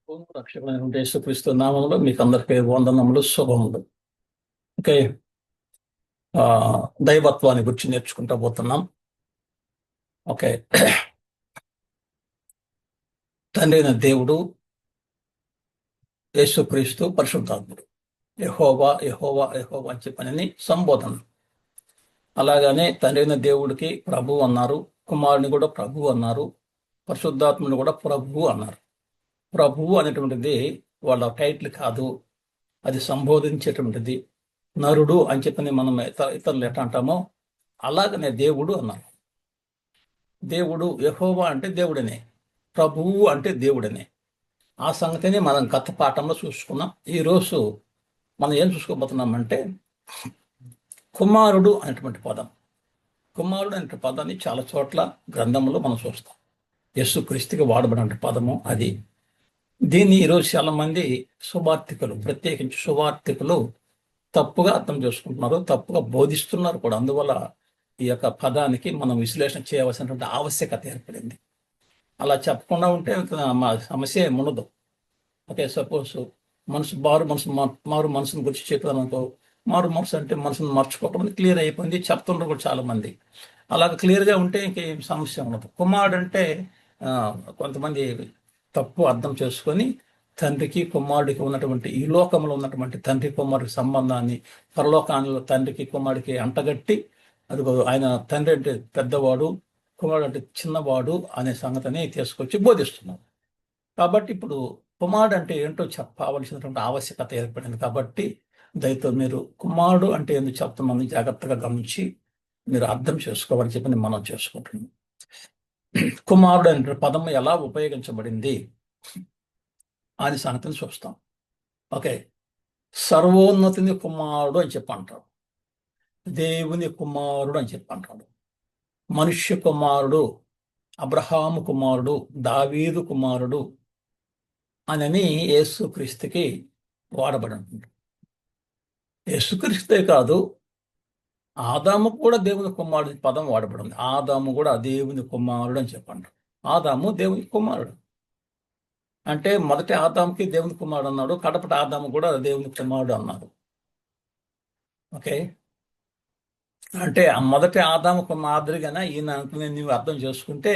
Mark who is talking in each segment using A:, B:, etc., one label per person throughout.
A: రక్షకుడైన యేసుక్రీస్తు నామములో మీకు అందరికీ వందనములు, శుభములు. ఓకే. ఆ దైవత్వాన్ని గురించి నేర్చుకుంటూ పోతున్నాం. ఓకే. తండ్రి అయిన దేవుడు, యేసుక్రీస్తు, పరిశుద్ధాత్ముడు. యెహోవా యెహోవా యెహోవా అని చెప్పని సంబోధన. అలాగనే తండ్రి అయిన దేవుడికి ప్రభు అన్నారు, కుమారుని కూడా ప్రభు అన్నారు, పరిశుద్ధాత్ముని కూడా ప్రభు అన్నారు. ప్రభువు అనేటువంటిది వాళ్ళ టైటిల్ కాదు, అది సంబోధించేటువంటిది. నరుడు అని చెప్పని మనం ఇతరులు ఎట్లా అంటామో అలాగనే దేవుడు అన్నారు. దేవుడు యెహోవా అంటే దేవుడనే, ప్రభువు అంటే దేవుడనే. ఆ సంగతిని మనం గత పాఠంలో చూసుకున్నాం. ఈరోజు మనం ఏం చూసుకోబోతున్నామంటే కుమారుడు అనేటువంటి పదం. కుమారుడు అనే పదాన్ని చాలా చోట్ల గ్రంథంలో మనం చూస్తాం. యేసుక్రీస్తుకి వాడబడిన పదము అది. దీన్ని ఈరోజు చాలా మంది సువార్థికులు, ప్రత్యేకించి సువార్థికులు తప్పుగా అర్థం చేసుకుంటున్నారు, తప్పుగా బోధిస్తున్నారు కూడా. అందువల్ల ఈ యొక్క పదానికి మనం విశ్లేషణ చేయవలసినటువంటి ఆవశ్యకత ఏర్పడింది. అలా చెప్పకుండా ఉంటే మా సమస్య ఉండదు. ఓకే. సపోజ్ మారు మనసుని గురించి చెప్పాను అనుకో, మారు మనసు అంటే మనసును మార్చుకోవడం క్లియర్ అయిపోయింది, చెప్తున్నారు కూడా చాలా మంది. అలాగ క్లియర్గా ఉంటే ఇంకేం సమస్య ఉండదు. కుమారుడు అంటే కొంతమంది తప్పు అర్థం చేసుకొని తండ్రికి కుమారుడికి ఉన్నటువంటి, ఈ లోకంలో ఉన్నటువంటి తండ్రి కుమారుడి సంబంధాన్ని పరలోకాలలో తండ్రికి కుమారుడికి అంటగట్టి, అది ఆయన తండ్రి అంటే పెద్దవాడు, కుమారుడు అంటే చిన్నవాడు అనే సంగతిని తీసుకొచ్చి బోధిస్తున్నారు. కాబట్టి ఇప్పుడు కుమారుడు అంటే ఏంటో చెప్పవలసినటువంటి ఆవశ్యకత ఏర్పడింది. కాబట్టి దయతో మీరు కుమారుడు అంటే ఎందుకు చెప్తున్నామని జాగ్రత్తగా గమనించి మీరు అర్థం చేసుకోవాలని చెప్పి మనం చేసుకుంటున్నాం. కుమారుడు అనే పదం ఎలా ఉపయోగించబడింది అని సంగతిని చూస్తాం. ఓకే. సర్వోన్నతిని కుమారుడు అని చెప్పి అంటాడు, దేవుని కుమారుడు అని చెప్పి అంటాడు, మనుష్య కుమారుడు, అబ్రహాము కుమారుడు, దావీదు కుమారుడు అని యేసుక్రీస్తుకి వాడబడి ఉంటుంది. యేసుక్రీస్తే కాదు, ఆదాము కూడా దేవుని కుమారుడు పదం వాడబడింది. ఆదాము కూడా దేవుని కుమారుడు అని చెప్పంటాడు. ఆదాము దేవుని కుమారుడు అంటే మొదటి ఆదాముకి దేవుని కుమారుడు అన్నాడు, కడపటి ఆదాము కూడా దేవుని కుమారుడు అన్నాడు. ఓకే. అంటే ఆ మొదటి ఆదాముకు మాదిరిగానే ఈయన అనుకునే నీవు అర్థం చేసుకుంటే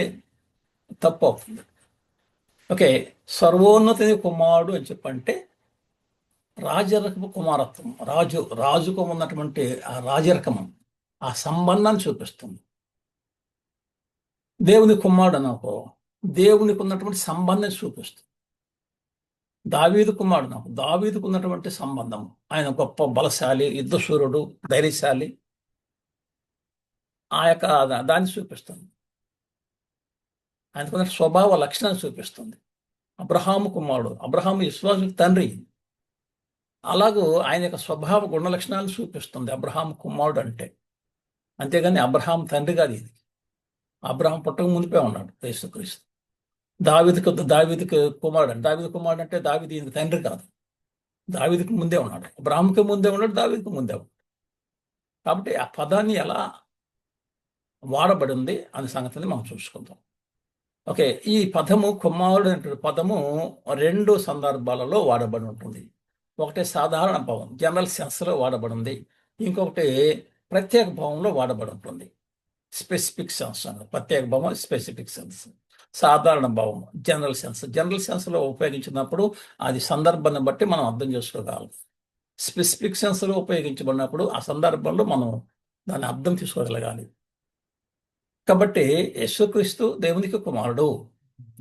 A: తప్పు అవుతుంది. ఓకే. సర్వోన్నతి కుమారుడు అని చెప్పంటే రాజరకపు కుమారత్వం, రాజుకు ఉన్నటువంటి ఆ రాజరకమం, ఆ సంబంధాన్ని చూపిస్తుంది. దేవుని కుమారుడు అనుకో, దేవునికి ఉన్నటువంటి సంబంధం చూపిస్తుంది. దావీదు కుమారుడు నాకు, దావీదుకు ఉన్నటువంటి సంబంధం, ఆయన గొప్ప బలశాలి, యుద్ధశూరుడు, ధైర్యశాలి, ఆ యొక్క దాన్ని చూపిస్తుంది. ఆయనకున్న స్వభావ లక్షణాన్ని చూపిస్తుంది. అబ్రహాము కుమారుడు, అబ్రహాము విశ్వాసు తండ్రి, అలాగూ ఆయన యొక్క స్వభావ గుణ లక్షణాలను చూపిస్తుంది అబ్రహాము కుమారుడు అంటే. అంతేగాని అబ్రహాం తండ్రి కాదు ఇది. అబ్రహాం పుట్టక ముందుపే ఉన్నాడు యేసుక్రీస్తు. దావీదుకి కుమారుడు అంటే, దావీదు కుమారుడు అంటే దావీదు ఈయనకి తండ్రి కాదు, దావీదుకి ముందే ఉన్నాడు, అబ్రహాంకి ముందే ఉన్నాడు, దావీదుకి ముందే ఉన్నాడు. కాబట్టి ఆ పదాన్ని ఎలా వాడబడింది అనే సంగతిని మనం చూసుకుందాం. ఓకే. ఈ పదము కుమారుడు అనే పదము రెండు సందర్భాలలో వాడబడి ఉంటుంది. ఒకటి సాధారణ భావం, జనరల్ సెన్స్లో వాడబడింది. ఇంకొకటి ప్రత్యేక భావంలో వాడబడి ఉంటుంది. స్పెసిఫిక్ సెన్స్ అన్నది ప్రత్యేక భావం, స్పెసిఫిక్ సెన్స్. సాధారణ భావం జనరల్ సెన్స్. జనరల్ సెన్స్లో ఉపయోగించినప్పుడు అది సందర్భాన్ని బట్టి మనం అర్థం చేసుకోగలం. స్పెసిఫిక్ సెన్స్లో ఉపయోగించబడినప్పుడు ఆ సందర్భంలో మనం దాన్ని అర్థం తీసుకోగలగాలి. కాబట్టి యేసుక్రీస్తు దేవునికి కుమారుడు.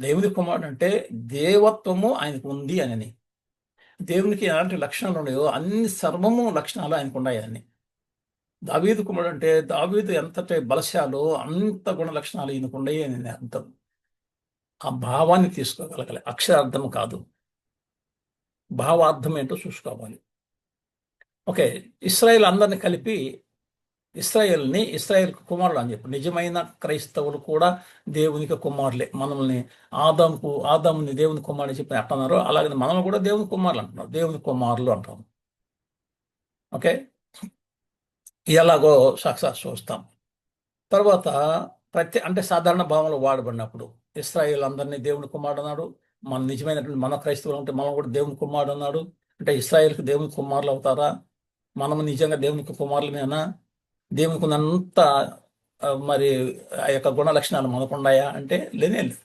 A: దేవుని కుమారుడు అంటే దేవత్వము ఆయనకు ఉంది అని. దేవునికి ఎలాంటి లక్షణాలు ఉన్నాయో అన్ని సర్వము లక్షణాలు ఆయనకు ఉన్నాయని. దావీదు కుమారుడు అంటే దావీదు ఎంతటి బలశాలో అంత గుణ లక్షణాలు ఈయనకు ఉన్నాయి అని అర్థం. ఆ భావాన్ని తీసుకోగలగాలి, అక్షరార్థం కాదు, భావార్థం ఏంటో చూసుకోవాలి. ఓకే. ఇశ్రాయేల్ అందరిని కలిపి ఇశ్రాయేల్ కుమారుడు అని చెప్పి, నిజమైన క్రైస్తవులు కూడా దేవునికి కుమారులే. మనల్ని ఆదాముని దేవుని కుమారుడు చెప్పి అంటున్నారు, అలాగే మనల్ని కూడా దేవుని కుమారులు అంటున్నారు, దేవుని కుమారులు అంటారు. ఓకే. ఎలాగో సక్సెస్ చూస్తాం. తర్వాత అంటే సాధారణ భావంలో వాడబడినప్పుడు ఇశ్రాయేల్ అందరినీ దేవుని కుమారుడు అన్నాడు, మన నిజమైనటువంటి మన క్రైస్తవులు అంటే మనం కూడా దేవుని కుమారుడు అన్నాడు. అంటే ఇస్రాయేల్కి దేవుని కుమారులు అవుతారా? మనము నిజంగా దేవునికి కుమారులమేనా? దేవునికి ఉన్నంత మరి ఆ యొక్క గుణ లక్షణాలు మనకున్నాయా అంటే లేనే లేదు.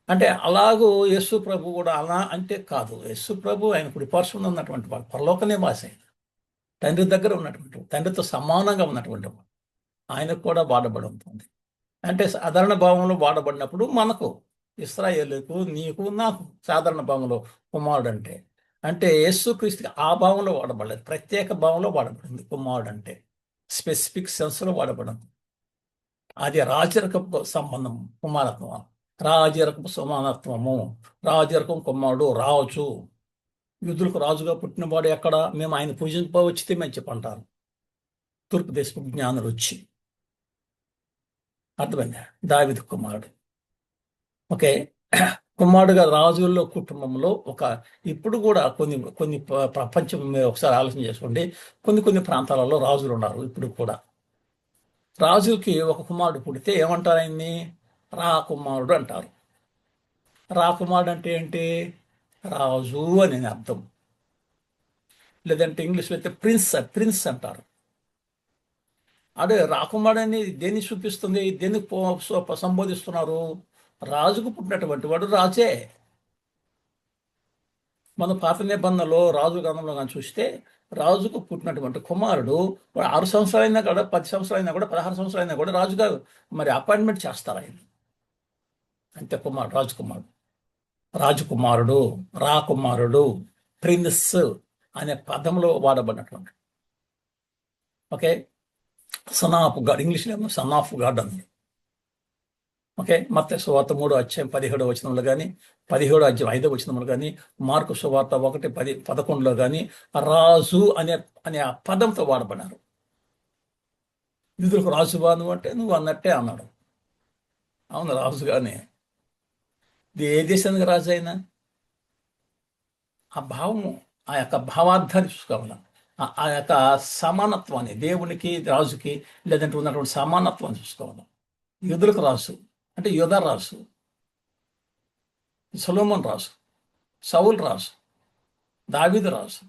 A: అంటే అలాగూ యేసు ప్రభు కూడా అలా అంటే కాదు. యేసు ప్రభు ఆయన కుడి పార్శ్వన ఉన్నటువంటి వాడు, పరలోక నివాసి ఆయన, తండ్రి దగ్గర ఉన్నటువంటి వాడు, తండ్రితో సమానంగా ఉన్నటువంటి వాడు. ఆయనకు కూడా వాడబడి ఉంటుంది. అంటే సాధారణ భావంలో వాడబడినప్పుడు మనకు, ఇశ్రాయేలుకు, నీకు, నాకు సాధారణ భావంలో కుమారుడు అంటే అంటే యేసుక్రీస్తుకి ఆ భావంలో వాడబడలేదు, ప్రత్యేక భావంలో వాడబడింది కుమారుడు అంటే. స్పెసిఫిక్ సెన్స్లో వాడబడింది. అది రాజరకపు సంబంధం, కుమారత్వం, రాజరకపు సమానత్వము, రాజరకం కుమారుడు, రాజు. యూదులకు రాజుగా పుట్టినవాడు ఎక్కడ? మేము ఆయన పూజింపవచ్చితే మేము చెప్పంటారు తూర్పు దేశపు జ్ఞానులు వచ్చి. అర్థమైందా? దావీదు కుమారుడు. ఓకే. కుమారుడుగా రాజుల్లో కుటుంబంలో ఒక, ఇప్పుడు కూడా కొన్ని కొన్ని ప్రపంచం మీరు ఒకసారి ఆలోచన చేసుకోండి, కొన్ని కొన్ని ప్రాంతాలలో రాజులు ఉన్నారు ఇప్పుడు కూడా. రాజుకి ఒక కుమారుడు పుడితే ఏమంటారు ఆయన్ని? రాకుమారుడు అంటారు. రాకుమారుడు అంటే ఏంటి? రాజు అని అర్థం. లేదంటే ఇంగ్లీష్లో అయితే ప్రిన్స్ అంటారు. అదే రాకుమారుడు అని దేన్ని చూపిస్తుంది? దేన్ని సంబోధిస్తున్నారు? రాజుకు పుట్టినటువంటి వాడు రాజే. మన పాత నిబంధనలో రాజు గ్రంథంలో కానీ చూస్తే, రాజుకు పుట్టినటువంటి కుమారుడు 6 సంవత్సరాలైనా కూడా, 10 సంవత్సరాలైనా కూడా, 16 సంవత్సరాలైనా కూడా రాజుగా మరి అపాయింట్మెంట్ చేస్తారు ఆయన. అంతే కుమారుడు, రాజకుమారుడు, రాకుమారుడు, ప్రిన్స్ అనే పదంలో వాడబడినటువంటి. ఓకే. సన్ ఆఫ్ గాడ్, ఇంగ్లీష్లో ఏమో సన్ ఆఫ్ గాడ్ అని. ఓకే. మత్తయి సువార్త 3:17 కానీ, 17:5 కానీ, మార్కు సువార్త 1:10-11 కానీ రాజు అనే ఆ పదంతో వాడబడినారు. యూదులకు రాజువా నువ్వు అంటే, నువ్వు అన్నట్టే అన్నాడు. అవును, రాజుగానే. ఏ దేశానికి రాజు అయినా ఆ భావము, ఆ యొక్క భావార్థాన్ని చూసుకోవాలి. ఆ యొక్క సమానత్వాన్ని, దేవునికి రాజుకి లేదంటే ఉన్నటువంటి సమానత్వాన్ని చూసుకోవాలి. యూదులకు రాజు అంటే యోధ రాజు, సొలొమోన్ రాజు, సౌలు రాజు, దావీదు రాజు.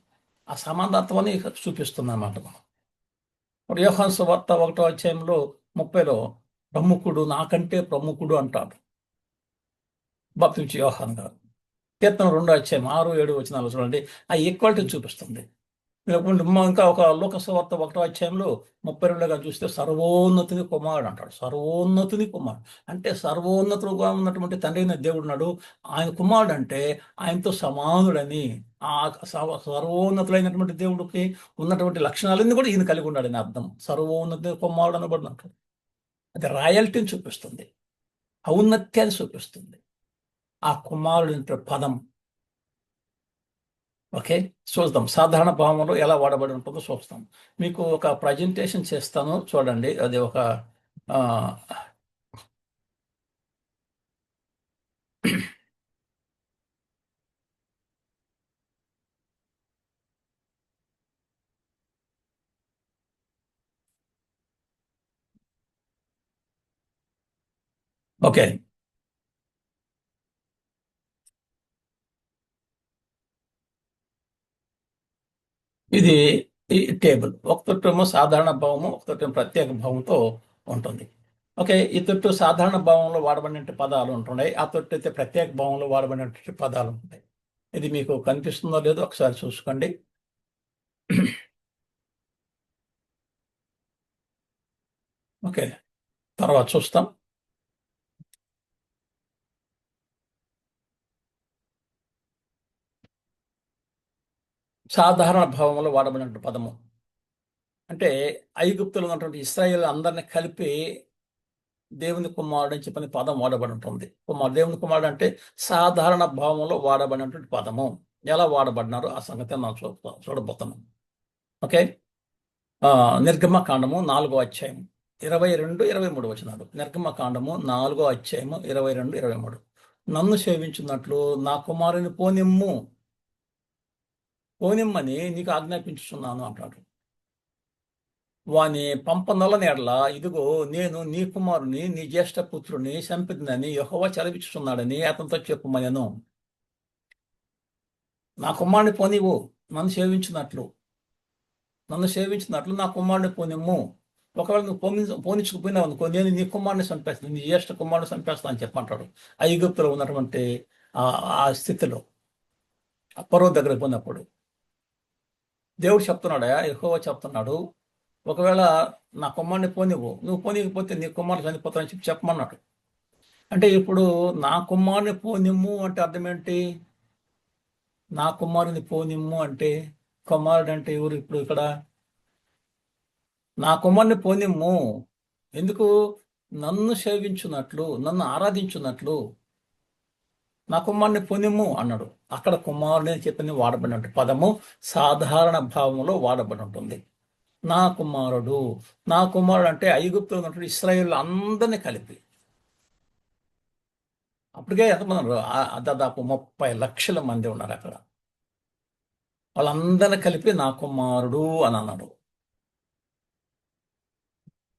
A: ఆ సమానత్వాన్ని చూపిస్తుందన్నమాట మనం. ఇప్పుడు యోహాను సువార్త 1:30 ప్రముఖుడు, నాకంటే ప్రముఖుడు అంటాడు బాప్తిస్మా యోహాను గారు. కీర్తన 2:6-7 చూడండి, ఆ ఈక్వాలిటీని చూపిస్తుంది. ఇంకా ఒక లోక సువార్త 1:32 చూస్తే సర్వోన్నతుని కుమారుడు అంటాడు. సర్వోన్నతుని కుమారుడు అంటే సర్వోన్నతుడుగా ఉన్నటువంటి తండ్రి అయిన దేవుడు ఉన్నాడు. ఆయన కుమారుడు అంటే ఆయనతో సమానుడని. ఆ సర్వోన్నతులైనటువంటి దేవుడికి ఉన్నటువంటి లక్షణాలన్నీ కూడా ఈయన కలిగి ఉన్నాడని అర్థం. సర్వోన్నత కుమారుడు అనబడినట్టు అది రాయల్టీని చూపిస్తుంది, ఔన్నత్యాన్ని చూపిస్తుంది ఆ కుమారుడు పదం. ఓకే. చూద్దాం సాధారణ భావంలో ఎలా వాడబడి ఉంటుందో చూస్తాం. మీకు ఒక ప్రజెంటేషన్ చేస్తాను చూడండి. అది ఒక ఓకే. ఇది ఈ టేబుల్ ఒకటేమో సాధారణ భావము, ఒకటేమో ప్రత్యేక భావంతో ఉంటుంది. ఓకే. ఈ తొట్టు సాధారణ భావంలో వాడబడిన పదాలు ఉంటున్నాయి, ఆ తొట్టు అయితే ప్రత్యేక భావంలో వాడబడిన పదాలు ఉంటాయి. ఇది మీకు కనిపిస్తుందో లేదో ఒకసారి చూసుకోండి. ఓకే, తర్వాత చూస్తాం. సాధారణ భావంలో వాడబడిన పదము అంటే ఐగుప్తులో ఉన్నటువంటి ఇశ్రాయేల్ అందరిని కలిపి దేవుని కుమారుడు అని చెప్పని పదం వాడబడి ఉంటుంది. దేవుని కుమారుడు అంటే సాధారణ భావంలో వాడబడినటువంటి పదము. ఎలా వాడబడినారో ఆ సంగతి మనం చూడబోతున్నాం. ఓకే. నిర్గమకాండము 4:22-23 నిర్గమకాండము 4:22-23. నన్ను సేవించున్నట్లు నా కుమారుని పోనిమ్మని నీకు ఆజ్ఞాపించుచున్నాను అంటాడు. వాని పంపనొల్లని ఎడల ఇదిగో నేను నీ కుమారుని, నీ జ్యేష్ఠ పుత్రుని చంపినని యెహోవా సెలవిచ్చుచున్నాడని అతనితో చెప్పుమనెను. నా కుమారుని పోనివ్వు, నన్ను సేవించినట్లు నన్ను సేవించినట్లు నా కుమారుని పోనిమ్ము. ఒకవేళ నువ్వు పోనించకపోయినావు అనుకో, నేను నీ కుమారుని చంపేస్తాను, నీ జ్యేష్ఠ కుమారుని చంపేస్తాను అని చెప్పంటాడు. ఐగుప్తులో ఉన్నటువంటి ఆ ఆ స్థితిలో ఫరో దగ్గరకు పోయినప్పుడు దేవుడు చెప్తున్నాడా, యెహోవా చెప్తున్నాడు, ఒకవేళ నా కుమారుని పోనివ్వు, నువ్వు పోనీకపోతే నీ కుమారుడు చనిపోతానని చెప్పి చెప్పమన్నాడు. అంటే ఇప్పుడు నా కుమారుని పోనిమ్ము అంటే అర్థం ఏంటి? నా కుమారుని పోనిమ్ము అంటే, కుమారుడు అంటే ఎవరు ఇప్పుడు ఇక్కడ? నా కుమారుని పోనిమ్ము. ఎందుకు? నన్ను సేవించున్నట్లు, నన్ను ఆరాధించున్నట్లు నా కుమారుని పొనిమ్ము అన్నాడు. అక్కడ కుమారుని అని చెప్పి వాడబడినట్టు పదము సాధారణ భావంలో వాడబడి ఉంటుంది. నా కుమారుడు, నా కుమారుడు అంటే ఐగుప్తులో ఉన్నటువంటి ఇశ్రాయేలు అందరినీ కలిపి. అప్పటికే ఎంతమంది ఉన్నారు? దాదాపు 30 లక్షల మంది ఉన్నారు అక్కడ. వాళ్ళందరినీ కలిపి నా కుమారుడు అని అన్నాడు.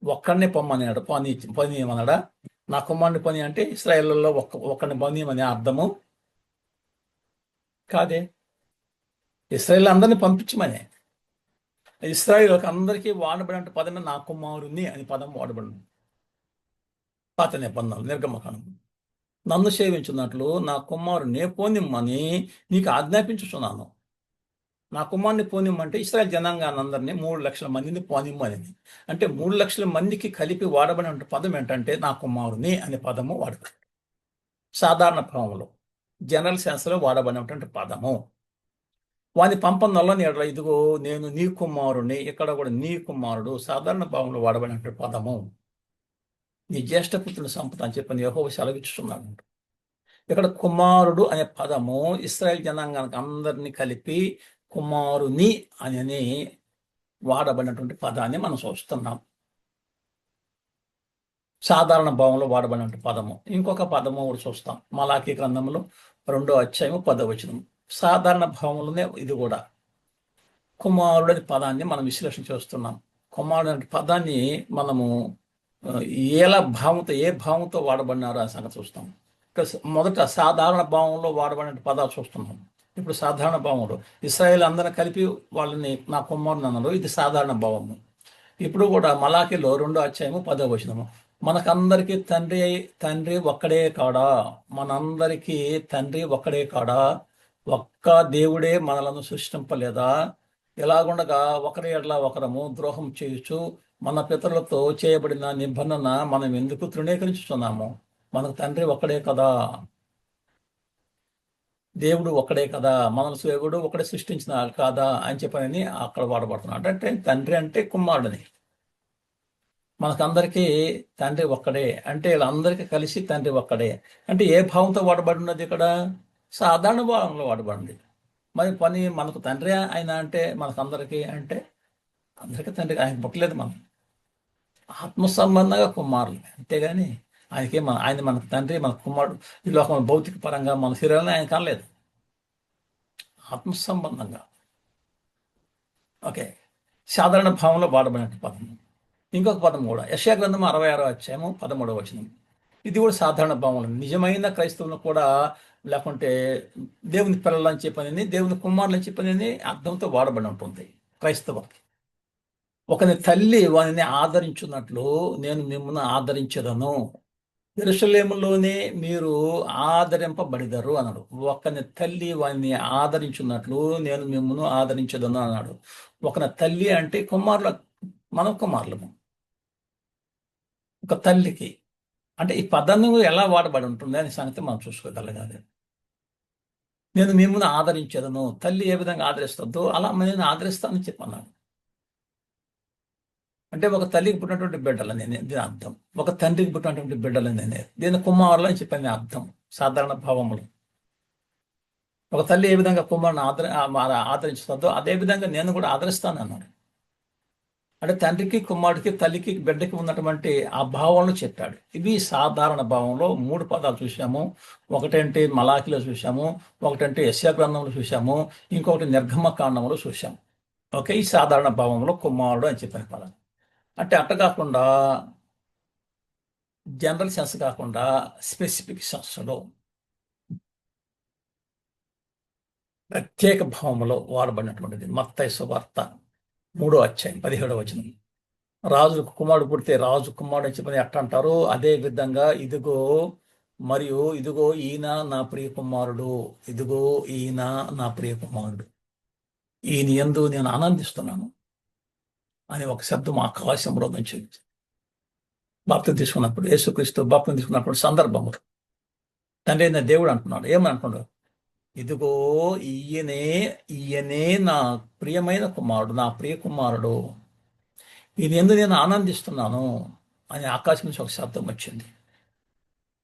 A: ఒక్కడిని పొమ్మన్నాడు, పనియమన్నాడా? నా కుమారుని పని అంటే ఇశ్రాయేలులో ఒక్కడిని పనియమనే అర్థము కాదే. ఇశ్రాయేల్ అందరినీ పంపించమనే. ఇశ్రాయేల్ అందరికీ వాడబడిన పదమే నా కుమారుని అని పదం వాడబడింది పాత నిబంధనలు నిర్గమకాండం. నన్ను సేవించున్నట్లు నా కుమారుని పోనిమ్మని నీకు ఆజ్ఞాపించుచున్నాను. నా కుమారుని పోనిమ్మంటే ఇశ్రాయేల్ జనాంగాన్ని అందరినీ 3 లక్షల మందిని పోనిమ్మని. అంటే 3 లక్షల మందికి కలిపి వాడబడిన పదం ఏంటంటే నా కుమారుని అనే పదము వాడబడి సాధారణ భావంలో జనరల్ సెన్స్లో వాడబడినటువంటి పదము. వాని పంపనల్లో నీడ ఇదిగో నేను నీ కుమారుని, ఇక్కడ కూడా నీ కుమారుడు సాధారణ భావంలో వాడబడినటువంటి పదము. నీ జ్యేష్ఠపుత్రుని సంపద అని చెప్పని యెహోవా సెలవిస్తున్నాడు. ఇక్కడ కుమారుడు అనే పదము ఇశ్రాయేల్ జనాంగానికి అందరినీ కలిపి కుమారుని అని వాడబడినటువంటి పదాన్ని మనం చూస్తున్నాం. సాధారణ భావంలో వాడబడినటువంటి పదము. ఇంకొక పదము కూడా చూస్తాం మలాకీ గ్రంథంలో 2వ అధ్యాయము 10వ వచనం. సాధారణ భావంలోనే ఇది కూడా కుమారుడు అనే పదాన్ని మనం విశ్లేషణ చేస్తున్నాం. కుమారుడు అనే పదాన్ని మనము ఏ భావంతో వాడబడినారో ఆ సంగతి చూస్తాం. మొదట సాధారణ భావంలో వాడబడిన పదాలు చూస్తున్నాం. ఇప్పుడు సాధారణ భావంలో ఇశ్రాయేల్ అందరిని కలిపి వాళ్ళని నా కుమారుని అన్నారు. ఇది సాధారణ భావము. ఇప్పుడు కూడా మలాకీలో 2వ అధ్యాయము 10వ వచనము. మనకందరికీ తండ్రి ఒక్కడే కాడా? మనందరికీ తండ్రి ఒక్కడే కాడా? ఒక్క దేవుడే మనలను సృష్టింపలేదా? ఎలాగుండగా ఒకరి ఎడల ఒకరము ద్రోహం చేయొచ్చు. మన పితరులతో చేయబడిన నిబంధన మనం ఎందుకు తృణీకరించుతున్నాము? మనకు తండ్రి ఒక్కడే కదా, దేవుడు ఒక్కడే కదా, మనల్ని దేవుడు ఒకడే సృష్టించిన కాదా అని చెప్పని అక్కడ వాడబడుతున్నాడు. అంటే తండ్రి అంటే కుమారుడని. మనకందరికీ తండ్రి ఒక్కడే అంటే వీళ్ళందరికీ కలిసి తండ్రి ఒక్కడే అంటే ఏ భావంతో వాడబడి ఉన్నది? ఇక్కడ సాధారణ భావంలో వాడబడింది. మరి పని మనకు తండ్రి ఆయన అంటే మనకందరికీ అంటే అందరికీ తండ్రి. ఆయన పుట్టలేదు, మనం ఆత్మ సంబంధంగా కుమారులు, అంతేగాని ఆయన మనకు తండ్రి, మన కుమారుడు ఈ లోకం భౌతిక పరంగా మన శరీరాన్ని ఆయన కనలేదు, ఆత్మ సంబంధంగా. ఓకే, సాధారణ భావంలో వాడబడిన పదం. ఇంకొక పదం కూడా యెషయా గ్రంథం 66వ అధ్యాయము 13వ వచనం. ఇది కూడా సాధారణ భావంలో నిజమైన క్రైస్తవులను కూడా, లేకుంటే దేవుని పిల్లలని చెప్పని, దేవుని కుమారులని చెప్పని అర్థంతో వాడబడి ఉంటుంది క్రైస్తవులకి. ఒకని తల్లి వానిని ఆదరించున్నట్లు నేను మిమ్మల్ని ఆదరించదను, యెరూషలేములోనే మీరు ఆదరింపబడిదరు అన్నాడు. ఒకని తల్లి వానిని ఆదరించున్నట్లు నేను మిమ్మల్ని ఆదరించదను అన్నాడు. ఒకని తల్లి అంటే కుమారుల, మనం కుమారులము. ఒక తల్లికి అంటే ఈ పదాన్ని ఎలా వాడబడి ఉంటుంది అనే సంగతి మనం చూసుకోగలగాలి. నేను మిమ్మల్ని ఆదరించదను, తల్లి ఏ విధంగా ఆదరిస్తుందో అలా నేను ఆదరిస్తానని చెప్పన్నాను. అంటే ఒక తల్లికి పుట్టినటువంటి బిడ్డలని దీని అర్థం, ఒక తండ్రికి పుట్టినటువంటి బిడ్డలని దీని కుమారులు అని చెప్పని అర్థం సాధారణ భావములు. ఒక తల్లి ఏ విధంగా కుమారుని ఆదరించుతుందో అదే విధంగా నేను కూడా ఆదరిస్తాను అన్నాడు. అంటే తండ్రికి, కుమారుడికి, తల్లికి, బిడ్డకి ఉన్నటువంటి ఆ భావాలను చెప్పాడు. ఇవి సాధారణ భావంలో 3 పదాలు చూసాము. ఒకటంటే మలాకిలో చూసాము, ఒకటంటే యెషయా గ్రంథంలో చూసాము, ఇంకొకటి నిర్గమకాండంలో చూసాము. ఓకే, ఈ సాధారణ భావంలో కుమారుడు అని చెప్పిన పదం. అంటే అట్ట కాకుండా జనరల్ సెన్స్ కాకుండా స్పెసిఫిక్ సెన్స్లో ప్రత్యేక భావంలో వాడబడినటువంటిది. మత్తయి సువార్త 3వ అధ్యాయం 17వ వచనం. రాజు కుమారుడు పుడితే రాజు కుమారుడు అని చెప్పని ఎట్ట అంటారు, అదే విధంగా ఇదిగో ఈయన నా ప్రియ కుమారుడు, ఇదిగో ఈయన నా ప్రియ కుమారుడు, ఈయన యందు నేను ఆనందిస్తున్నాను అని ఒక శబ్దం ఆకాశంలో నుంచి బాప్తిసం తీసుకున్నప్పుడు, యేసుక్రీస్తు బాప్తిసం తీసుకున్నప్పుడు సందర్భంలో తండ్రి అయిన దేవుడు అంటున్నాడు, ఏమని అంటున్నాడు, ఇదిగో ఈయనే నా ప్రియమైన కుమారుడు, నా ప్రియ కుమారుడు, ఈయన యందు నేను ఆనందిస్తున్నాను అని ఆకాశం నుంచి ఒక శబ్దం వచ్చింది.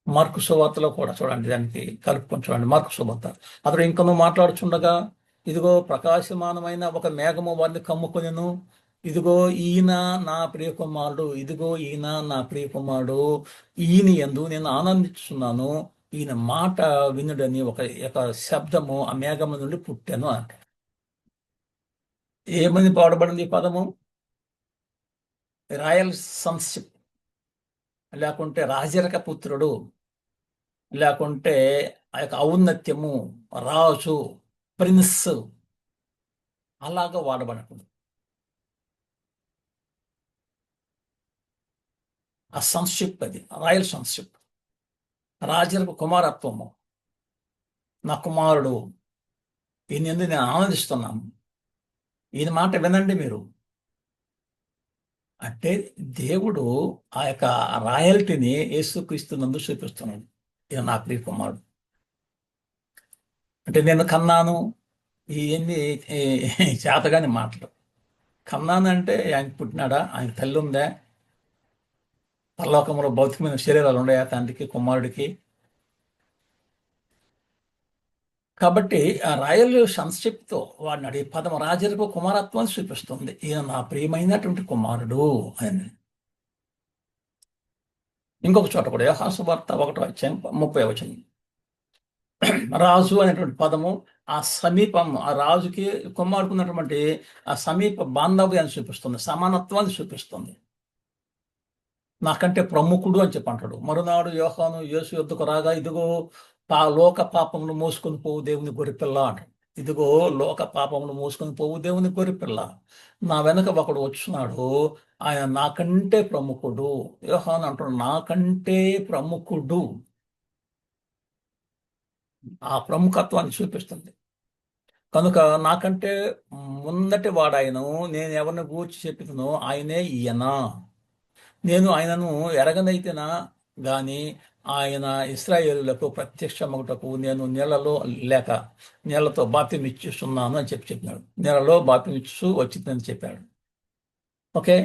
A: మార్కు సువార్తలో కూడా చూడండి, దానికి కలుపుకొని చూడండి. మార్కు సువార్త అతడు ఇంకనూ మాట్లాడుచుండగా, ఇదిగో ప్రకాశమానమైన ఒక మేఘము వారిని కమ్ముకొనెను, ఇదిగో ఈయన నా ప్రియ కుమారుడు, ఇదిగో ఈయన నా ప్రియ కుమారుడు, ఈయన యందు నేను ఆనందిస్తున్నాను, ఈయన మాట వినుడని ఒక శబ్దము ఆ మేఘము నుండి పుట్టాను అంట. ఏమని పాడబడింది ఈ పదము? రాయల్ సన్షిప్, లేకుంటే రాజరిక పుత్రుడు, లేకుంటే ఆ యొక్క ఔన్నత్యము, రాజు, ప్రిన్స్, అలాగా వాడబడకూడదు. ఆ సన్షిప్, అది రాయల్ సన్షిప్, రాజరిక కుమారత్వము, నా కుమారుడు, ఈయన యందు నేను ఆనందిస్తున్నాను, ఈయన మాట వినండి మీరు అంటే దేవుడు ఆ యొక్క రాయల్టీని యేసుక్రీస్తు నందు చూపిస్తున్నాడు. ఈయన నా ప్రియ కుమారుడు అంటే నేను కన్నాను, ఇవన్నీ చేతగాని మాటలు. కన్నాను అంటే ఆయన పుట్టినాడా, ఆయన తల్లి ఉందా, పరలోకంలో భౌతికమైన శరీరాలు ఉన్నాయా తండ్రికి కుమారుడికి? కాబట్టి ఆ రాయల్ సంక్షిప్తో వాడినాడు. ఈ పదం రాజరిక కుమారత్వాన్ని చూపిస్తుంది, ఈయన నా ప్రియమైనటువంటి కుమారుడు అని. ఇంకొక చోట కూడా యోహాను సువార్త 1వ అధ్యాయం 30వ వచనం. రాజు అనేటువంటి పదము ఆ సమీపం, ఆ రాజుకి కుమారుకున్నటువంటి ఆ సమీప బాంధవ్యాన్ని చూపిస్తుంది, సమానత్వాన్ని చూపిస్తుంది. నాకంటే ప్రముఖుడు అని చెప్పి అంటాడు. మరునాడు యోహాను యేసు యొద్దకు రాగా, ఇదిగో లోక పాపమును మోసుకొని పోవు దేవుని గొర్రెపిల్ల అంటాడు. ఇదిగో లోక పాపమును మోసుకొని పోవు దేవుని గొర్రెపిల్ల, నా వెనక ఒకడు వచ్చున్నాడు, ఆయన నాకంటే ప్రముఖుడు. యోహాను అంటాడు, నాకంటే ప్రముఖుడు. ఆ ప్రముఖత్వాన్ని చూపిస్తుంది. కనుక నాకంటే ముందటి వాడాయను, నేను ఎవరిని గూర్చి చెప్పినో ఆయనే ఈయన. నేను ఆయనను ఎరగనైతేనా గాని ఆయన ఇశ్రాయేలులకు ప్రత్యక్షమగుటకు నేను నీళ్లతో బాప్తిసం ఇచ్చిస్తున్నాను అని చెప్పినాడు. నీళ్లలో బాప్తిసం ఇచ్చు వచ్చిందని చెప్పాడు. ఓకే,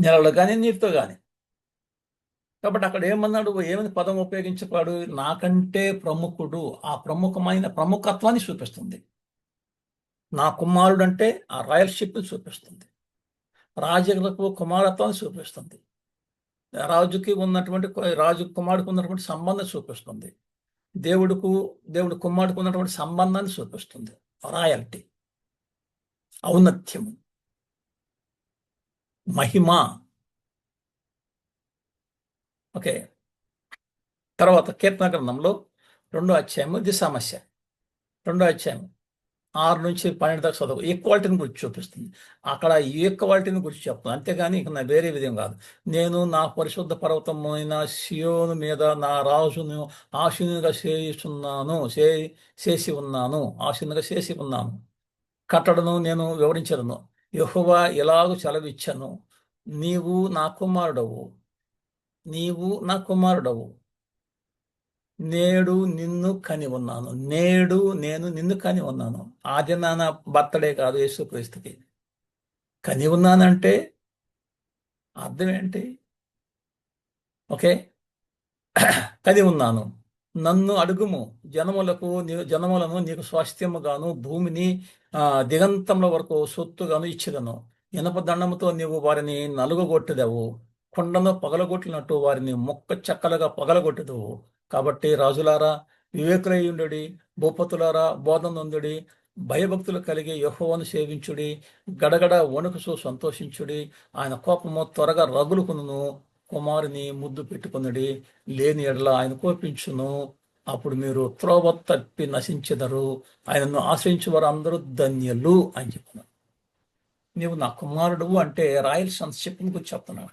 A: నీళ్ళలో కానీ నీటితో కానీ. కాబట్టి అక్కడ ఏమన్నాడు, ఏమని పదం ఉపయోగించపాడు, నాకంటే ప్రముఖుడు. ఆ ప్రముఖత్వాన్ని చూపిస్తుంది. నా కుమారుడు అంటే ఆ రాయల్షిప్ చూపిస్తుంది, రాజులకు కుమారత్వాన్ని చూపిస్తుంది, రాజు కుమారుడికి ఉన్నటువంటి సంబంధం చూపిస్తుంది, దేవుడు కుమారుడికి ఉన్నటువంటి సంబంధాన్ని చూపిస్తుంది. రాయల్టీ, ఔన్నత్యము, మహిమ. ఓకే, తర్వాత కీర్తన గ్రంథంలో 2వ అధ్యాయము, ఇది సమస్య. 2వ అధ్యాయం 6-12 దాకా చదువు. ఈక్వాలిటీని గురించి చూపిస్తుంది. అక్కడ ఈక్వాలిటీని గురించి చెప్తుంది, అంతేగాని ఇక నా వేరే విధం కాదు. నేను నా పరిశుద్ధ పర్వతమైన సియోను మీద నా రాజును ఆశీనుగా చేసి ఉన్నాను. కట్టడను నేను వివరించదను. యెహోవా ఇలాగు సెలవిచ్చెను, నీవు నా కుమారుడవు, నేడు నిన్ను కని ఉన్నాను. నేడు నేను నిన్ను కని ఉన్నాను. ఆది నాన్న బర్త్డే కాదు యేసుక్రీస్తుకి. కని ఉన్నానంటే అర్థం ఏంటి? ఓకే, కని ఉన్నాను. నన్ను అడుగుము, జనములను నీకు స్వాస్థ్యముగాను భూమిని దిగంతముల వరకు సొత్తుగాను ఇచ్చెదను. ఇనప దండముతో నీవు వారిని నలుగగొట్టెదవు, కొండను పగలగొట్టినట్టు వారిని మొక్క చెక్కలుగా పగలగొట్టెదవు. కాబట్టి రాజులారా వివేకులయ్యుండుడి, భూపతులారా బోధన నొందుడి, భయభక్తులు కలిగి యెహోవాను సేవించుడి, గడగడ వణుకుచూ సంతోషించుడి. ఆయన కోపము త్వరగా రగులుకును, కుమారుని ముద్దు పెట్టుకునుడి, లేని ఎడల ఆయన కోపించును. అప్పుడు మీరు త్రోవ తప్పి నశించెదరు, ఆయనను ఆశ్రయించే వారు అందరూ ధన్యులు అని చెప్పినారు. నీవు నా కుమారుడు అంటే రాయల్ సన్షిప్ గురించి చెప్తున్నావు.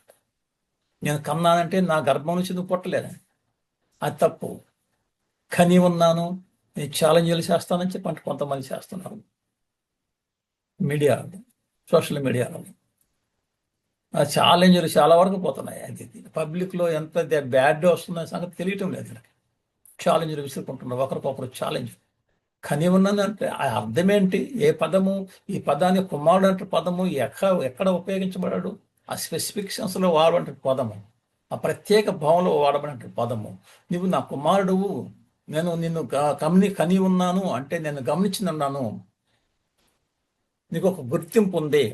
A: నేను కన్నానంటే నా గర్భం నుంచి నువ్వు పుట్టలేదని, అది తప్పు. కని ఉన్నాను, నేను ఛాలెంజ్లు చేస్తానని చెప్పి అంటే కొంతమంది చేస్తున్నారు మీడియాలో, సోషల్ మీడియాలో. ఆ ఛాలెంజ్లు చాలా వరకు పోతున్నాయి. అది పబ్లిక్లో ఎంత బ్యాడ్ వస్తుందనే సంగతి తెలియటం లేదు. ఛాలెంజ్లు విసురుకుంటున్నారు ఒకరికొకరు ఛాలెంజ్. కని ఉన్నదంటే ఆ అర్థం ఏంటి? ఏ పదము? ఈ పదాన్ని కుమారుడు అంటే పదము ఎక్కడ ఉపయోగించబడాడు? ఆ స్పెసిఫిక్ సెన్స్లో వాడబడిన పదము, ఆ ప్రత్యేక భావంలో వాడబడిన పదము. నువ్వు నా కుమారుడువు, నేను నిన్ను కని ఉన్నాను అంటే నేను గమనించినున్నాను, నీకు ఒక గుర్తింపు ఉంది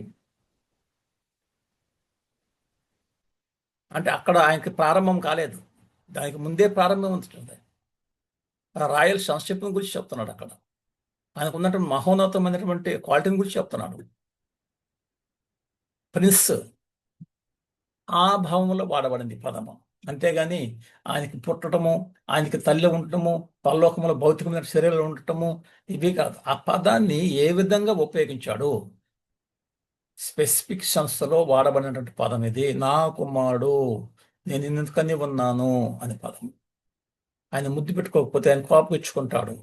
A: అంటే అక్కడ ఆయనకి ప్రారంభం కాలేదు, దానికి ముందే ప్రారంభం ఉంటుంది. రాయల్ సంక్షిప్తం గురించి చెప్తున్నాడు అక్కడ. ఆయనకు ఉన్నటువంటి మహోన్నతమైనటువంటి క్వాలిటీని గురించి చెప్తున్నాడు. ప్రిన్స్ ఆ భావంలో వాడబడింది పదము. అంతేగాని ఆయనకి పుట్టడము, ఆయనకి తల్లి ఉండటము, పరలోకములో భౌతికమైన శరీరంలో ఉండటము ఇవి కాదు. ఆ పదాన్ని ఏ విధంగా ఉపయోగించాడు? స్పెసిఫిక్ సంస్థలో వాడబడినటువంటి పదం ఇది. నా కుమారుడు, నేను ఎందుకని ఉన్నాను అనే పదం. ఆయన ముద్దు పెట్టుకోకపోతే ఆయన కోపగించుకుంటాడు.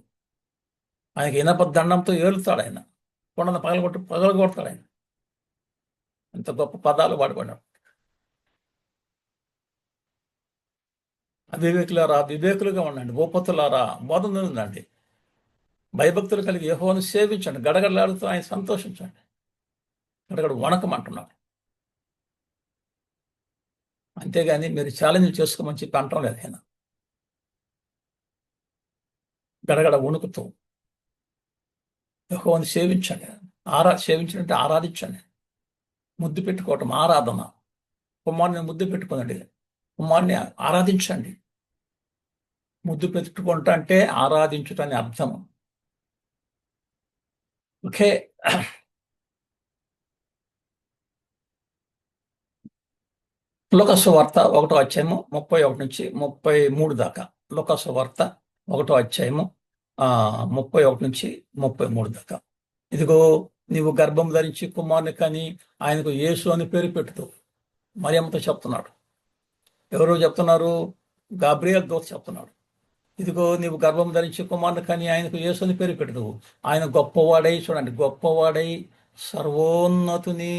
A: ఆయనకి ఇనప దండంతో ఏలుతాడు, ఆయన కొండను పగలగొడతాడు ఆయన. ఎంత గొప్ప పదాలు వాడబడినాడు. అవివేకులారా వివేకులుగా ఉండండి, భూపతులారా బోధన ఉందండి, భయభక్తులు కలిగి యెహోవాను సేవించండి, గడగడలాడుతూ ఆయన సంతోషించండి. గడగడ వణకమంటున్నాడు. అంతేగాని మీరు ఛాలెంజ్ చేసుకోమని చెప్పి అంటాం లేదు ఆయన. గడగడ వణుకుతూ యెహోవాను సేవించండి. సేవించడంటే ఆరాధించండి. ముద్దు పెట్టుకోవటం ఆరాధన. కుమారుని ముద్దు పెట్టుకోనండి, కుమారుని ఆరాధించండి. ముద్దు పెట్టుకుంటా అంటే ఆరాధించుటని అర్థం. ఓకే. లోకాసు వార్త 1వ అధ్యాయము 31 నుంచి 33 దాకా. లోకాసు వార్త 1వ అధ్యాయము 31 నుంచి 33 దాకా. ఇదిగో నీవు గర్భం ధరించి కుమారుని కని ఆయనకు యేసు అని పేరు పెట్టుతూ మరియమ్మతో చెప్తున్నాడు. ఎవరు చెప్తున్నారు? గాబ్రియల్ దూత చెప్తున్నాడు. ఇదిగో నీవు గర్భం ధరించి కుమారుని కని ఆయనకు యేసు అని పేరు పెట్టుతూ ఆయన గొప్పవాడై, చూడండి, గొప్పవాడై సర్వోన్నతుని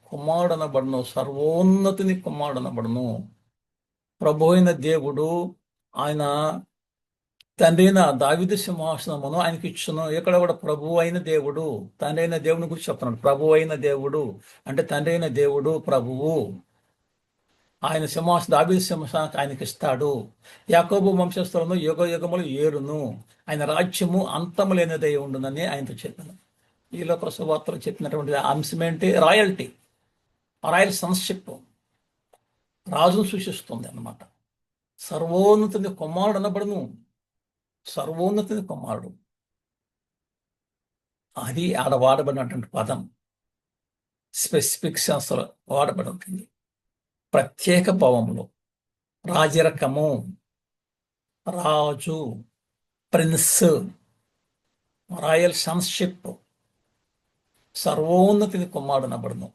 A: కుమారుడనబడును, సర్వోన్నతుని కుమారుడనబడును. ప్రభు అయిన దేవుడు ఆయన తండ్రి అయిన దావీదు సింహాసనమును ఆయనకి ఇచ్చును. ఇక్కడ కూడా ప్రభు అయిన దేవుడు, తండ్రి అయిన దేవుని గురించి చెప్తున్నాడు. ప్రభు అయిన దేవుడు అంటే తండ్రి అయిన దేవుడు ప్రభువు. ఆయన దావీదు సింహాసనానికి ఆయనకి ఇస్తాడు. యాకోబు వంశస్థులను యుగ యుగములు ఏలును. ఆయన రాజ్యము అంతము లేనిదై ఉండునని ఆయనతో చెప్పాను. ఈ లోక సువార్తలు చెప్పినటువంటి అంశం ఏంటి? రాయల్టీ, రాయల్ సన్షిప్, రాజును సూచిస్తుంది అన్నమాట. సర్వోన్నతుని కుమారుడు అనబడును, సర్వోన్నతుని కుమారుడు. అది ఆడ వాడబడినటువంటి పదం స్పెసిఫిక్ సెన్స్లో వాడబడి ఉంటుంది. ప్రత్యేక భావములు, రాజరకము, రాజు, ప్రిన్స్, రాయల్ సన్షిప్, సర్వోన్నతిని కుమారుడు అనబడును.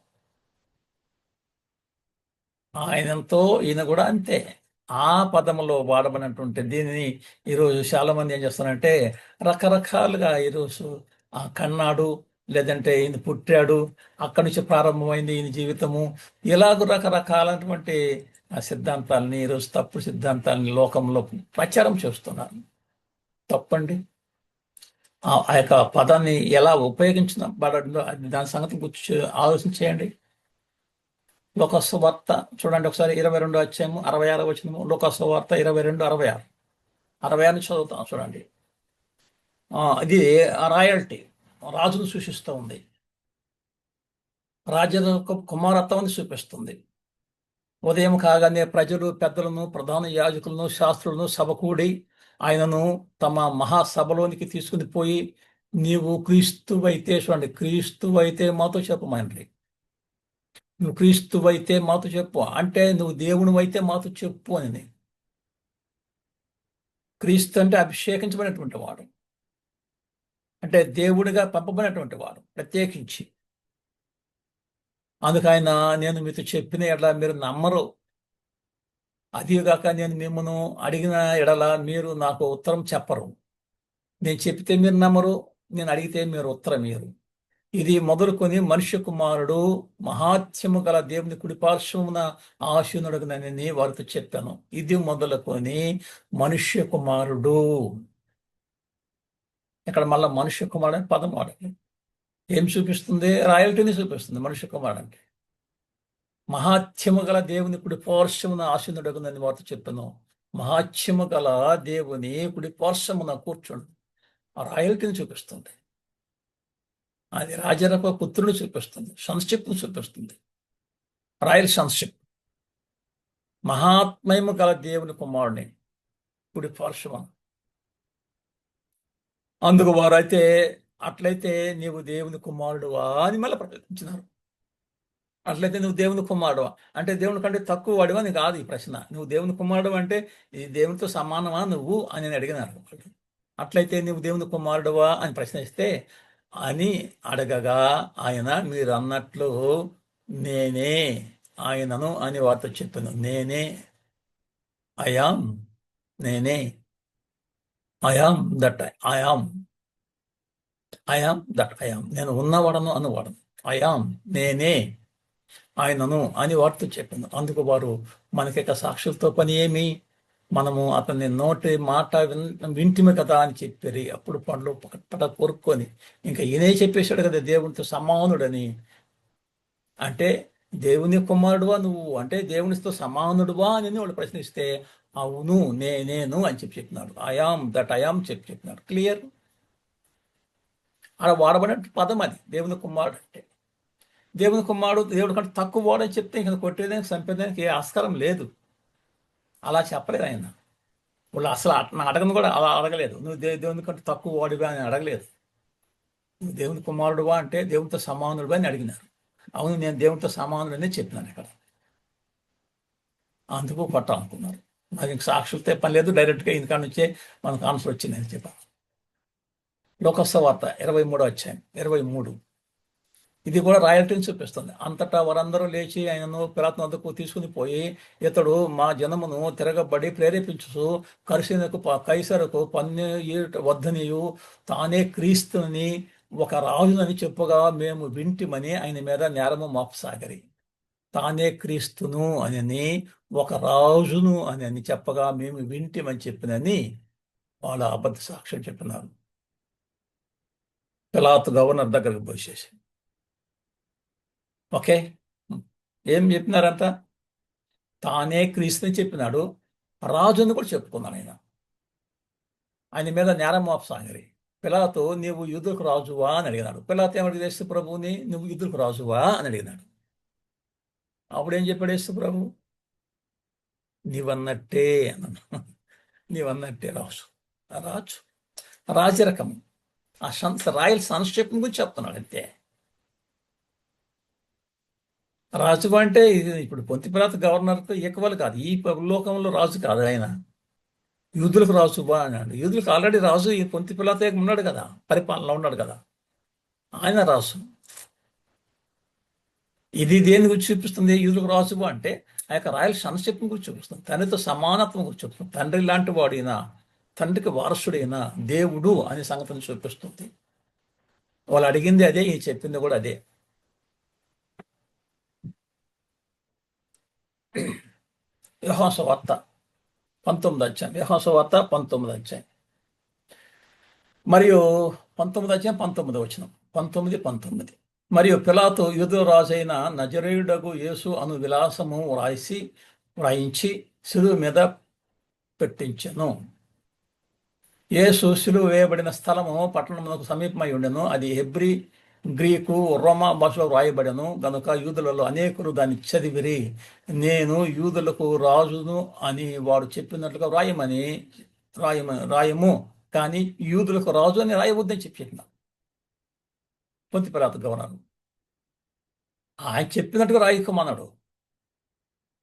A: ఆయనంతో ఈయన కూడా అంతే. ఆ పదములో వాడబడినటువంటి దీనిని ఈరోజు చాలా మంది ఏం చేస్తారంటే రకరకాలుగా ఈరోజు కన్నాడు, లేదంటే ఈయన పుట్టాడు, అక్కడి నుంచి ప్రారంభమైంది ఈయన జీవితము, ఇలాగ రకరకాలైనటువంటి సిద్ధాంతాలని, ఈరోజు తప్పు సిద్ధాంతాలని లోకంలో ప్రచారం చేస్తున్నారు. తప్పండి. ఆ యొక్క పదాన్ని ఎలా ఉపయోగించిన దాని సంగతి గురించి ఆలోచించేయండి. లోకాసు వార్త చూడండి ఒకసారి 22వ అధ్యాయము 66వ వచనము. లోకాసు వార్త 22:66. 66 చదువుతాం చూడండి. ఇది రాయల్టీ, రాజును సూచిస్తూ ఉంది, రాజ్య కుమారత్వాన్ని చూపిస్తుంది. ఉదయం కాగానే ప్రజలు పెద్దలను, ప్రధాన యాజకులను, శాస్త్రులను సభకూడి ఆయనను తమ మహాసభలోనికి తీసుకుని పోయి, నీవు క్రీస్తువైతే, చూడండి, క్రీస్తువైతే మాతో చెప్పమండి, నువ్వు క్రీస్తువైతే మాతో చెప్పు అంటే నువ్వు దేవునివైతే మాతో చెప్పు అని. క్రీస్తు అంటే అభిషేకించబడినటువంటి వాడు, అంటే దేవుడిగా పంపబడినటువంటి వాడు ప్రత్యేకించి. అందుకైన నేను మీతో చెప్పిన ఎడల మీరు నమ్మరు, అదిగాక నేను మిమ్మల్ని అడిగిన ఎడల మీరు నాకు ఉత్తరం చెప్పరు. నేను చెప్తే మీరు నమ్మరు, నేను అడిగితే మీరు ఉత్తరం మీరు. ఇది మొదలుకొని మనుష్య కుమారుడు మహాత్యము గల దేవుని కుడిపార్శ్వమున ఆశీనుడగునని వారితో చెప్పాను. ఇది మొదలుకొని మనుష్య కుమారుడు. ఇక్కడ మళ్ళా మనుష్య కుమారుడు అని పదం వాడాలి. ఏం చూపిస్తుంది? రాయల్టీని చూపిస్తుంది. మనుష్య కుమారుడు అంటే మహాత్యము గల దేవుని కుడి పార్శ్వమున ఆశీనుడగునని వారితో చెప్పాను. మహాత్యము గల దేవుని కుడి పార్శ్వమున కూర్చోండి, ఆ రాయల్టీని చూపిస్తుంది. అది రాజరప పుత్రుని చూపిస్తుంది, సన్షిప్ను చూపిస్తుంది. రాయల్ సన్షిప్, మహాత్మయము గల దేవుని కుమారుని కుడి పార్శ్వమున. అందుకు వారైతే అట్లయితే నీవు దేవుని కుమారుడువా అని మళ్ళీ ప్రశ్నించినారు. అట్లయితే నువ్వు దేవుని కుమారుడువా అంటే దేవుని కంటే తక్కువ వాడివా అని కాదు ఈ ప్రశ్న. నువ్వు దేవుని కుమారుడు అంటే ఈ దేవునితో సమానమా నువ్వు అని అడిగినారు. అట్లయితే నువ్వు దేవుని కుమారుడువా అని ప్రశ్నిస్తే అని అడగగా ఆయన మీరు అన్నట్లు నేనే ఆయనను అని వారితో చెప్పాను. నేనే ఐయాం, నేనే I am that I am, I am that I am, నేను ఉన్నవాడను అనువాడను. ఐయాం, నేనే ఆయనను అని వారితో చెప్పింది. అందుకు వారు మనకిక సాక్షులతో పని ఏమి, మనము అతన్ని నోటి మాట వింటిమే కదా అని చెప్పారు. అప్పుడు పండ్లు పట కొరుక్కొని ఇంకా ఈయనే చెప్పేశాడు కదా దేవునితో సమానుడని. అంటే దేవుని కుమారుడువా నువ్వు, అంటే దేవునితో సమానుడువా అని వాళ్ళు ప్రశ్నిస్తే అవును నేను అని చెప్పినాడు. ఐయామ్ దట్ ఐయామ్ చెప్పినాడు. క్లియర్. అలా వాడబడిన పదం అది దేవుని కుమారుడు అంటే. దేవుని కుమారుడు దేవుడి కంటే తక్కువ వాడని చెప్తే ఇంకా కొట్టేదానికి చంపేదానికి ఏ ఆస్కారం లేదు. అలా చెప్పలేదు ఆయన. వాళ్ళు అసలు నా అడగను కూడా అలా అడగలేదు. నువ్వు దేవుని కంటే తక్కువ వాడివా అని అడగలేదు. నువ్వు దేవుని కుమారుడువా అంటే దేవునితో సమానుడువా అని అడిగినారు. అవును నేను దేవునితో సమానుడని చెప్పినాను ఇక్కడ. అందుకు కొట్టాలనుకున్నారు. నాకు ఇంక సాక్షులతో పని లేదు, డైరెక్ట్గా ఇందుకాడ నుంచే మనకు ఆన్సర్ వచ్చిందని చెప్పాను. లోకస్వార్త 23వ అధ్యాయం 23. ఇది కూడా రాయల్టీని చూపిస్తుంది. అంతటా వారందరూ లేచి ఆయనను పిలాతు వద్దకు తీసుకుని పోయి, ఇతడు మా జనమును తిరగబడి ప్రేరేపించు కైసరకు పన్ను వద్దనియు తానే క్రీస్తుని ఒక రాజునని చెప్పుగా మేము వింటిమని ఆయన మీద నేరము మోపసాగరి. తానే క్రీస్తును అని ఒక రాజును అని చెప్పగా మేము వింటిమని చెప్పినని వాళ్ళ అబద్ధ సాక్ష్యం చెప్పినారు. పిలాతు గవర్నర్ దగ్గరకు పోసేసి ఓకే ఏం చెప్పినారంట? తానే క్రీస్తుని చెప్పినాడు, రాజుని కూడా చెప్పుకున్నాను ఆయన మీద నేరం మోపసాగరి. పిలాతు నీవు యూదులకు రాజువా అని అడిగినాడు. పిలాతు ఏమడిగి యేసు ప్రభువుని నువ్వు యూదులకు రాజువా అని అడిగినాడు. అప్పుడేం చెప్పాడు యేసు ప్రభు? నీవన్నట్టే అన్నాను. నీవన్నట్టే రాజు. రాజు రాజరకం, ఆ రాయల్ సంక్షేపం గురించి చెప్తున్నాడు అంతే. రాజు అంటే ఇది ఇప్పుడు పొంతి పిలాతు గవర్నర్తో ఈక్వల్ కాదు. ఈ లోకంలో రాజు కాదు ఆయన. యూదులకు రాజు అన్నాడు. యూదులకు ఆల్రెడీ రాజు ఈ పొంతి పిలాతు ఉన్నాడు కదా, పరిపాలనలో ఉన్నాడు కదా, ఆయన రాజు. ఇది దేని గురించి చూపిస్తుంది? యూదులకు రాజు అంటే ఆ యొక్క రాయల్ సన్షిప్ గురించి చూపిస్తుంది. తండ్రితో సమానత్వం గురించి చూపిస్తుంది. తండ్రి లాంటి వాడైనా, తండ్రికి వారసుడైనా దేవుడు అనే సంగతిని చూపిస్తుంది. వాళ్ళు అడిగింది అదే, ఈ చెప్పింది కూడా అదే. యోహాను సువార్త 19వ అధ్యాయం, యోహాను సువార్త 19వ అధ్యాయం మరియు 19వ అధ్యాయం 19వ వచనం, 19. మరియు పిలాతు యూదుల రాజైన నజరేయుడగు యేసు అను విలాసము వ్రాయించి శిలువ మీద పెట్టించెను. యేసు శిలువ వేయబడిన స్థలము పట్టణమునకు సమీపమై ఉండెను. అది హెబ్రీ, గ్రీకు, రోమా భాషలో వ్రాయబడెను గనుక యూదులలో అనేకులు దాన్ని చదివిరి. నేను యూదులకు రాజును అని వాడు చెప్పినట్లుగా రాయము, కానీ యూదులకు రాజు అని రాయవద్దని చెప్పిన పొంతి పిలాతు గవర్నర్. ఆయన చెప్పినట్టుగా రాయకమన్నాడు.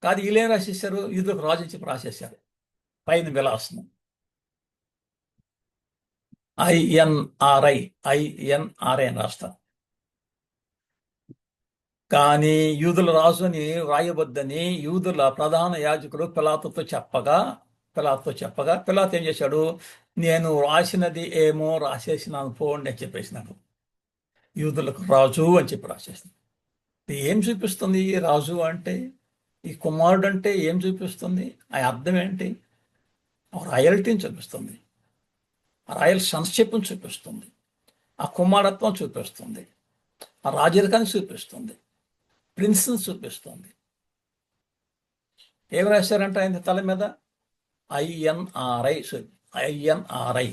A: కాదు వీళ్ళేం రాసేసారు? యూదులకు రాజు అని చెప్పి రాసేసారు పైన విలాసము. ఐఎన్ఆర్ఐ, ఐఎన్ఆర్ఐ అని రాస్తారు. కానీ యూదుల రాజు అని రాయవద్దని యూదుల ప్రధాన యాజకుడు పిలాతు ఏం చేశాడు? నేను రాసినది ఏమో రాసేసినాను పోండి అని చెప్పేసినాడు. యూదులకు రాజు అని చెప్పి రాసేసినాడు. ఏం చూపిస్తుంది ఈ రాజు అంటే? ఈ కుమారుడు అంటే ఏం చూపిస్తుంది? ఆ అర్థం ఏంటి? రాయల్టీని చూపిస్తుంది, ఆ రాయల్ సన్షిప్ని చూపిస్తుంది, ఆ కుమారత్వం చూపిస్తుంది, ఆ రాజరికాన్ని చూపిస్తుంది, ప్రిన్స్ని చూపిస్తుంది. ఏం రాశారంటే ఆయన తల మీద? ఐఎన్ఆర్ఐ. ఐఎన్ఆర్ఐ,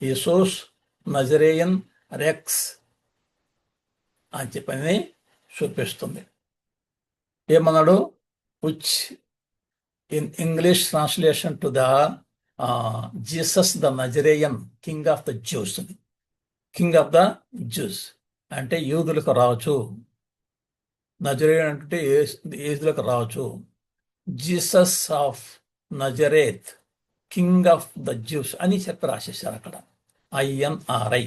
A: యేసూస్ నజరేయన్ రెక్స్ అని చెప్పని చూపిస్తుంది. ఏమన్నాడు? Which in English translation to the Jesus the Nazarene king of the Jews. King of the Jews అంటే యూదులకు రాజు. నజరేయన్ అంటే యూదులకు రాజు. Jesus of Nazareth king of the Jews అని చెప్పి రాసేసారు అక్కడ. ఐఎన్ఆర్ఐ,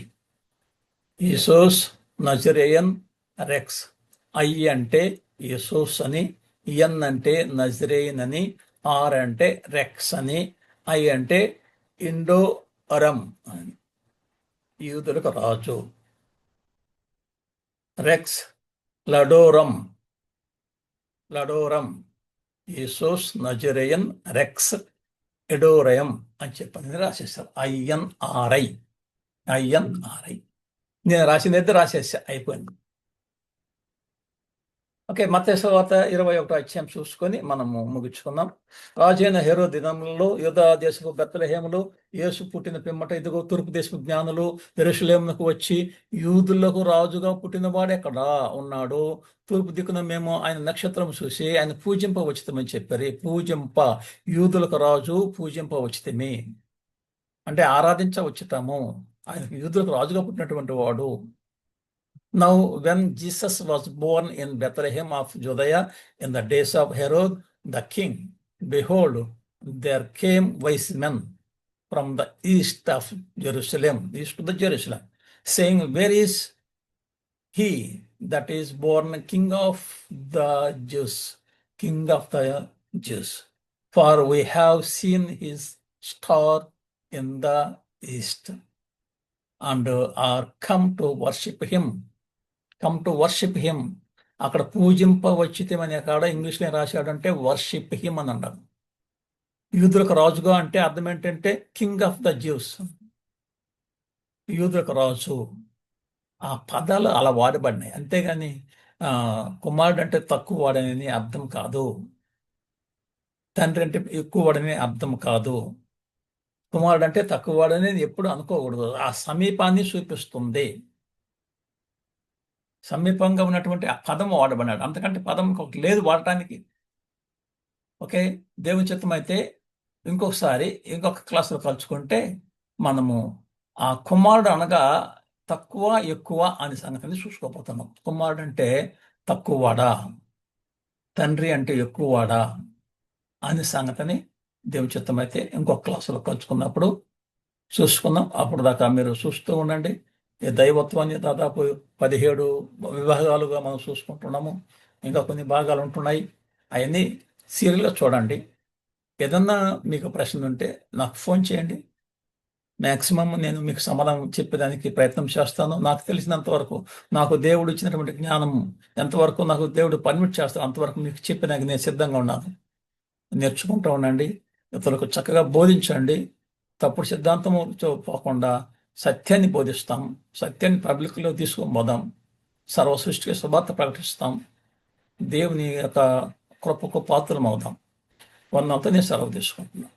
A: యేసూస్ నజరేయన్ రెక్స్. ఐ అంటే యేసూస్ అని, ఎన్ అంటే నజరేయన్ అని, ఆర్ అంటే రెక్స్ అని, ఐ అంటే ఇండో అరం అని, యూదులకు రాజు. రెక్స్ లడోరం, లడోరం, యేసూస్ నజరేయన్ రెక్స్ ఎడోరయం అని చెప్పని రాసేస్తారు. INRI, INRI. నేను రాసినది రాసేసా, అయిపోయింది. ఓకే, మత్తయి సువార్త 21వ అధ్యాయం చూసుకొని మనము ముగించుకుందాం. రాజైన హెరోదు దినములలో యూదా దేశపు బెత్లెహేములో యేసు పుట్టిన పిమ్మట ఇదిగో తూర్పు దేశపు జ్ఞానులు యెరూషలేమునకు వచ్చి, యూదులకు రాజుగా పుట్టినవాడు ఎక్కడ ఉన్నాడు? తూర్పు దిక్కున మేము ఆయన నక్షత్రం చూసి ఆయన పూజింపవచ్చితమని చెప్పారు. యూదులకు రాజు పూజింపవచ్చితమే అంటే ఆరాధించవచ్చుతాము. ఆయన యూదులకు రాజుగా పుట్టినటువంటి వాడు. Now, when Jesus was born in Bethlehem of Judea in the days of Herod the king, behold, there came wise men from the east of Jerusalem, saying, where is he that is born King of the Jews, King of the Jews? For we have seen his star in the east and are come to worship him. అక్కడ పూజింపవచ్చితమని అక్కడ ఇంగ్లీష్లో రాశాడంటే worship him అని అన్నాడు. యూదులకు రాజుగా అంటే అర్థం ఏంటంటే కింగ్ ఆఫ్ ద జ్యూస్, యూదులకు రాజు. ఆ పదాలు అలా వాడబడినాయి, అంతేగాని కుమారుడు అంటే తక్కువ వాడని అర్థం కాదు, తండ్రి అంటే ఎక్కువ వాడని అర్థం కాదు. కుమారుడు అంటే తక్కువ వాడని ఎప్పుడు అనుకోకూడదు. ఆ సమీపాన్ని చూపిస్తుంది, సమీపంగా ఉన్నటువంటి ఆ పదం వాడబడినాడు, అంతకంటే పదం లేదు వాడటానికి. ఓకే, దేవుని చిత్తం అయితే ఇంకొక క్లాసులో కలుసుకుంటే మనము ఆ కుమారుడు అనగా తక్కువ ఎక్కువ అనే సంగతిని చూసుకోబోతున్నాం. కుమారుడు అంటే తక్కువవాడా, తండ్రి అంటే ఎక్కువవాడా అనే సంగతిని దేవుని చిత్తం అయితే ఇంకొక క్లాసులో కలుసుకున్నప్పుడు చూసుకుందాం. అప్పుడు దాకా మీరు చూస్తూ ఉండండి. ఈ దైవత్వాన్ని దాదాపు 17 విభాగాలుగా మనం చూసుకుంటున్నాము. ఇంకా కొన్ని భాగాలు ఉంటున్నాయి, అవన్నీ సీరియల్గా చూడండి. ఏదన్నా మీకు ప్రశ్న ఉంటే నాకు ఫోన్ చేయండి. మ్యాక్సిమం నేను మీకు సమాధానం చెప్పేదానికి ప్రయత్నం చేస్తాను. నాకు తెలిసినంత వరకు, నాకు దేవుడు ఇచ్చినటువంటి జ్ఞానం ఎంతవరకు నాకు దేవుడు పర్మిట్ చేస్తాను అంతవరకు మీకు చెప్పడానికి నేను సిద్ధంగా ఉన్నాను. నేర్చుకుంటూ ఉండండి, ఇతరులకు చక్కగా బోధించండి. తప్పుడు సిద్ధాంతం పోకుండా సత్యాన్ని బోధిస్తాం, సత్యాన్ని పబ్లిక్లో తీసుకొని పోదాం, సర్వ సృష్టికి శుభార్త ప్రకటిస్తాం, దేవుని యొక్క కృపకు పాత్రలం అవుదాం. వందంతా నేను సెలవు తీసుకుంటున్నాను.